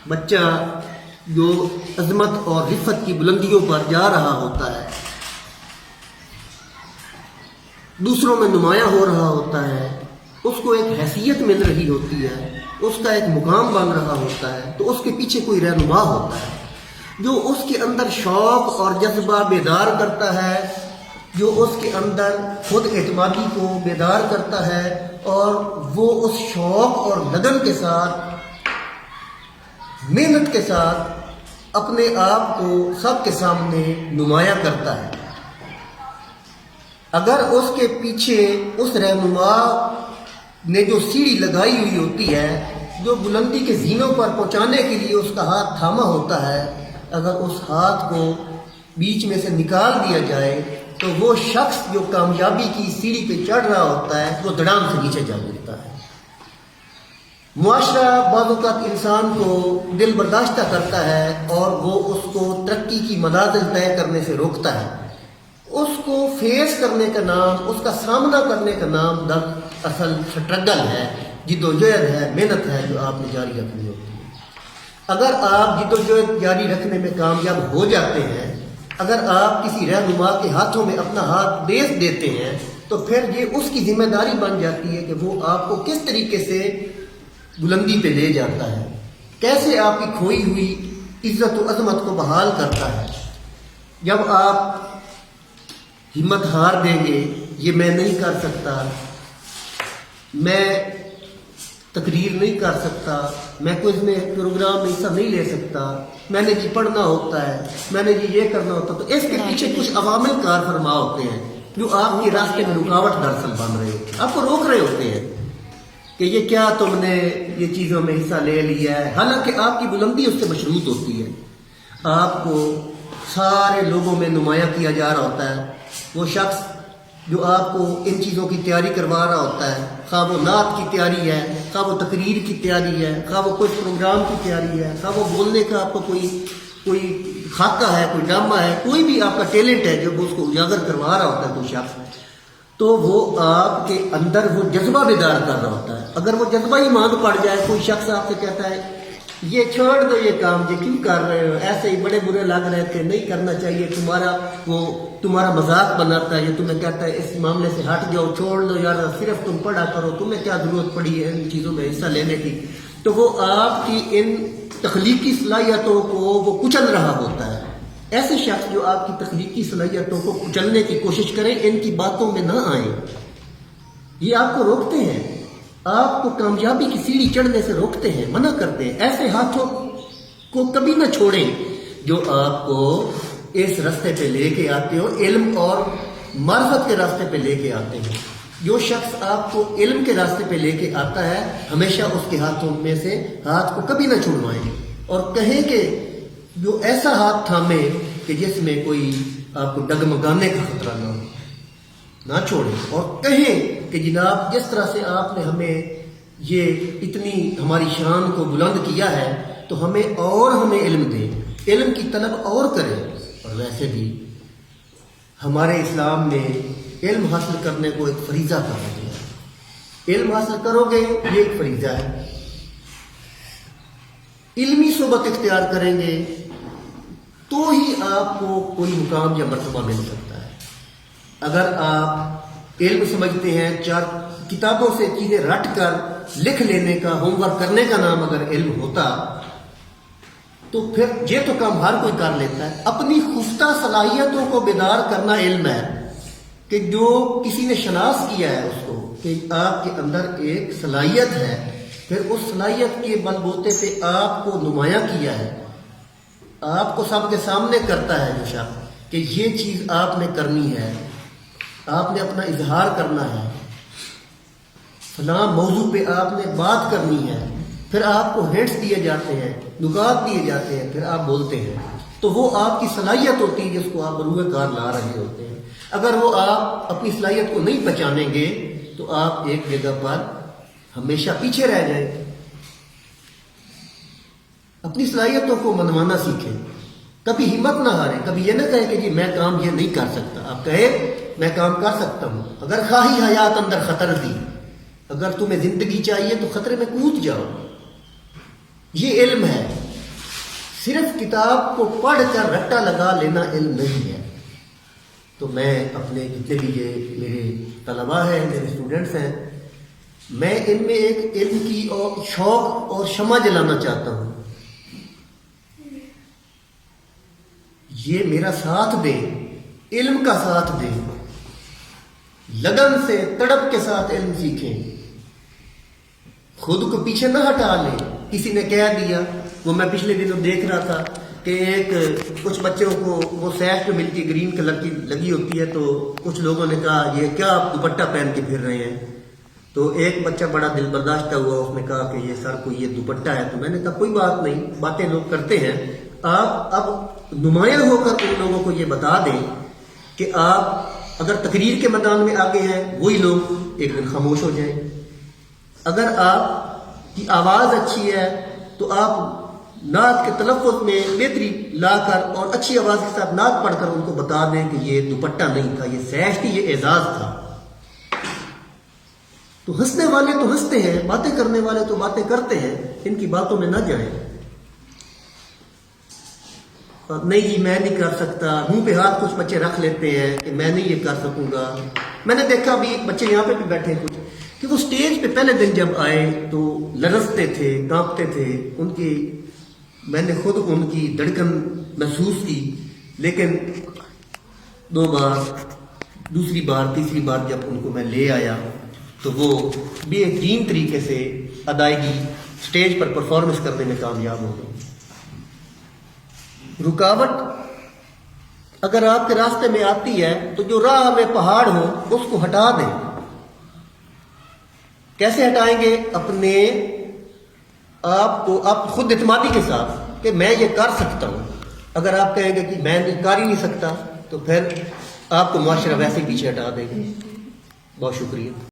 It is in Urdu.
بچہ جو عظمت اور رفت کی بلندیوں پر جا رہا ہوتا ہے، دوسروں میں نمایاں ہو رہا ہوتا ہے، اس کو ایک حیثیت مل رہی ہوتی ہے، اس کا ایک مقام بن رہا ہوتا ہے، تو اس کے پیچھے کوئی رہنما ہوتا ہے جو اس کے اندر شوق اور جذبہ بیدار کرتا ہے، جو اس کے اندر خود اعتمادی کو بیدار کرتا ہے، اور وہ اس شوق اور لگن کے ساتھ، محنت کے ساتھ اپنے آپ کو سب کے سامنے نمایاں کرتا ہے۔ اگر اس کے پیچھے اس رہنما نے جو سیڑھی لگائی ہوئی ہوتی ہے، جو بلندی کے زینوں پر پہنچانے کے لیے اس کا ہاتھ تھاما ہوتا ہے، اگر اس ہاتھ کو بیچ میں سے نکال دیا جائے تو وہ شخص جو کامیابی کی سیڑھی پہ چڑھ رہا ہوتا ہے وہ دڑام سے نیچے جا گرتا ہے۔ معاشرہ بعض اوقات انسان کو دل برداشتہ کرتا ہے اور وہ اس کو ترقی کی منازل طے کرنے سے روکتا ہے۔ اس کو فیس کرنے کا نام، اس کا سامنا کرنے کا نام اصل سٹرگل ہے، جدوجہد ہے، محنت ہے جو آپ نے جاری رکھنی ہوتی ہے۔ اگر آپ جدوجہد جاری رکھنے میں کامیاب ہو جاتے ہیں، اگر آپ کسی رہنما کے ہاتھوں میں اپنا ہاتھ بیچ دیتے ہیں، تو پھر یہ اس کی ذمہ داری بن جاتی ہے کہ وہ آپ کو کس طریقے سے بلندی پہ لے جاتا ہے، کیسے آپ کی کھوئی ہوئی عزت و عظمت کو بحال کرتا ہے۔ جب آپ ہمت ہار دیں گے، یہ میں نہیں کر سکتا، میں تقریر نہیں کر سکتا، میں کوئی میں پروگرام میں حصہ نہیں لے سکتا، میں نے جی پڑھنا ہوتا ہے، میں نے جی یہ کرنا ہوتا ہے، تو اس کے پیچھے کچھ عوامل کار فرما ہوتے ہیں جو آپ کے راستے میں رکاوٹ دراصل بن رہے ہوتے ہیں، آپ کو روک رہے ہوتے ہیں کہ یہ کیا تم نے یہ چیزوں میں حصہ لے لیا ہے، حالانکہ آپ کی بلندی اس سے مشروط ہوتی ہے۔ آپ کو سارے لوگوں میں نمایاں کیا جا رہا ہوتا ہے، وہ شخص جو آپ کو ان چیزوں کی تیاری کروا رہا ہوتا ہے، خواہ وہ نعت کی تیاری ہے، خواہ وہ تقریر کی تیاری ہے، خواہ وہ کوئی پروگرام کی تیاری ہے، خواہ وہ بولنے کا آپ کو کوئی خاکہ ہے، کوئی ڈرامہ ہے، کوئی بھی آپ کا ٹیلنٹ ہے جب اس کو اجاگر کروا رہا ہوتا ہے کوئی شخص، تو وہ آپ کے اندر وہ جذبہ بیدار کر رہا ہوتا ہے۔ اگر وہ جذبہ ہی مانگ پڑ جائے، کوئی شخص آپ سے کہتا ہے یہ چھوڑ دو یہ کام، یہ کیوں کر رہے ہو، ایسے ہی بڑے برے لگ رہے تھے، نہیں کرنا چاہیے، تمہارا مذاق بناتا ہے، یہ تمہیں کہتا ہے اس معاملے سے ہٹ جاؤ، چھوڑ دو یار، صرف تم پڑھا کرو، تمہیں کیا ضرورت پڑی ہے ان چیزوں میں حصہ لینے کی، تو وہ آپ کی ان تخلیقی صلاحیتوں کو وہ کچل رہا ہوتا ہے۔ ایسے شخص جو آپ کی تخلیقی صلاحیتوں کو کچلنے کی کوشش کریں، ان کی باتوں میں نہ آئیں، یہ آپ کو روکتے ہیں، آپ کو کامیابی کی سیڑھی چڑھنے سے روکتے ہیں، منع کرتے ہیں۔ ایسے ہاتھوں کو کبھی نہ چھوڑیں جو آپ کو اس راستے پہ لے کے آتے ہو، علم اور معرفت کے راستے پہ لے کے آتے ہیں۔ جو شخص آپ کو علم کے راستے پہ لے کے آتا ہے، ہمیشہ اس کے ہاتھوں میں سے ہاتھ کو کبھی نہ چھڑوائیں، اور کہیں کہ جو ایسا ہاتھ تھامے کہ جس میں کوئی آپ کو ڈگمگانے کا خطرہ نہ ہو، نہ چھوڑیں، اور کہیں کہ جناب جس طرح سے آپ نے ہمیں یہ اتنی ہماری شان کو بلند کیا ہے تو ہمیں علم دیں، علم کی طلب اور کریں۔ اور ویسے بھی ہمارے اسلام میں علم حاصل کرنے کو ایک فریضہ کہا گیا ہے، علم حاصل کرو گے یہ ایک فریضہ ہے، علمی صحبت اختیار کریں گے تو ہی آپ کو کوئی مقام یا مرتبہ مل سکتا ہے۔ اگر آپ علم سمجھتے ہیں، چار کتابوں سے چیزیں رٹ کر لکھ لینے کا، ہوم ورک کرنے کا نام اگر علم ہوتا تو پھر یہ تو کام ہر کوئی کر لیتا ہے۔ اپنی خفتہ صلاحیتوں کو بیدار کرنا علم ہے، کہ جو کسی نے شناس کیا ہے اس کو کہ آپ کے اندر ایک صلاحیت ہے، پھر اس صلاحیت کے بل بوتے پہ آپ کو نمایاں کیا ہے، آپ کو سب کے سامنے کرتا ہے جو شخص کہ یہ چیز آپ نے کرنی ہے، آپ نے اپنا اظہار کرنا ہے، فلاں موضوع پہ آپ نے بات کرنی ہے، پھر آپ کو ہنٹس دیے جاتے ہیں، نکات دیے جاتے ہیں، پھر آپ بولتے ہیں، تو وہ آپ کی صلاحیت ہوتی ہے جس کو آپ بروئے کار لا رہے ہوتے ہیں۔ اگر وہ آپ اپنی صلاحیت کو نہیں پہچانیں گے تو آپ ایک جگہ پر ہمیشہ پیچھے رہ جائیں گے۔ اپنی صلاحیتوں کو منوانا سیکھیں، کبھی ہمت نہ ہاریں، کبھی یہ نہ کہیں کہ جی میں کام یہ نہیں کر سکتا، آپ کہیں میں کام کر سکتا ہوں۔ اگر خواہی حیات اندر خطر دی، اگر تمہیں زندگی چاہیے تو خطرے میں کود جاؤ، یہ علم ہے۔ صرف کتاب کو پڑھ کر رٹا لگا لینا علم نہیں ہے. تو میں اپنے جتنے بھی یہ میرے طلباء ہیں، میرے اسٹوڈنٹس ہیں، میں ان میں ایک علم کی اور شوق اور شمع جلانا چاہتا ہوں. یہ میرا ساتھ دیں، علم کا ساتھ دیں، لگن سے تڑپ کے ساتھ علم سیکھیں، خود کو پیچھے نہ ہٹا لیں. کسی نے کہہ دیا، وہ میں پچھلے دنوں دیکھ رہا تھا کہ کچھ بچوں کو وہ سیف جو ملتی گرین کلر کی لگی ہوتی ہے، تو کچھ لوگوں نے کہا یہ کیا آپ دوپٹہ پہن کے پھر رہے ہیں. تو ایک بچہ بڑا دل برداشتہ ہوا، اس نے کہا کہ یہ سر کو یہ دوپٹہ ہے. تو میں نے کہا کوئی بات نہیں، باتیں لوگ کرتے ہیں، آپ اب نمایاں ہو کر ان لوگوں کو یہ بتا دیں کہ آپ اگر تقریر کے میدان میں آگے ہیں، وہی لوگ ایک دن خاموش ہو جائیں. اگر آپ کی آواز اچھی ہے تو آپ نعت کے تلفظ میں بہتری لا کر اور اچھی آواز کے ساتھ نعت پڑھ کر ان کو بتا دیں کہ یہ دوپٹہ نہیں تھا، یہ سیش تھی، یہ اعزاز تھا. تو ہنسنے والے تو ہنستے ہیں، باتیں کرنے والے تو باتیں کرتے ہیں، ان کی باتوں میں نہ جائیں. نہیں جی میں نہیں کر سکتا، منہ پہ ہاتھ کچھ بچے رکھ لیتے ہیں کہ میں نہیں یہ کر سکوں گا. میں نے دیکھا بھی بچے یہاں پہ بھی بیٹھے کچھ کہ وہ سٹیج پہ پہلے دن جب آئے تو لرزتے تھے، کانپتے تھے. ان کی میں نے خود ان کی دھڑکن محسوس کی. لیکن 2 بار، دوسری بار، تیسری بار جب ان کو میں لے آیا تو وہ بے یقین طریقے سے ادائیگی سٹیج پر پرفارمنس کرنے میں کامیاب ہو گئے. رکاوٹ اگر آپ کے راستے میں آتی ہے تو جو راہ میں پہاڑ ہو اس کو ہٹا دیں. کیسے ہٹائیں گے؟ اپنے آپ کو آپ خود اعتمادی کے ساتھ کہ میں یہ کر سکتا ہوں. اگر آپ کہیں گے کہ میں کر ہی نہیں سکتا تو پھر آپ کو معاشرہ ویسے ہی پیچھے ہٹا دے گا. بہت شکریہ.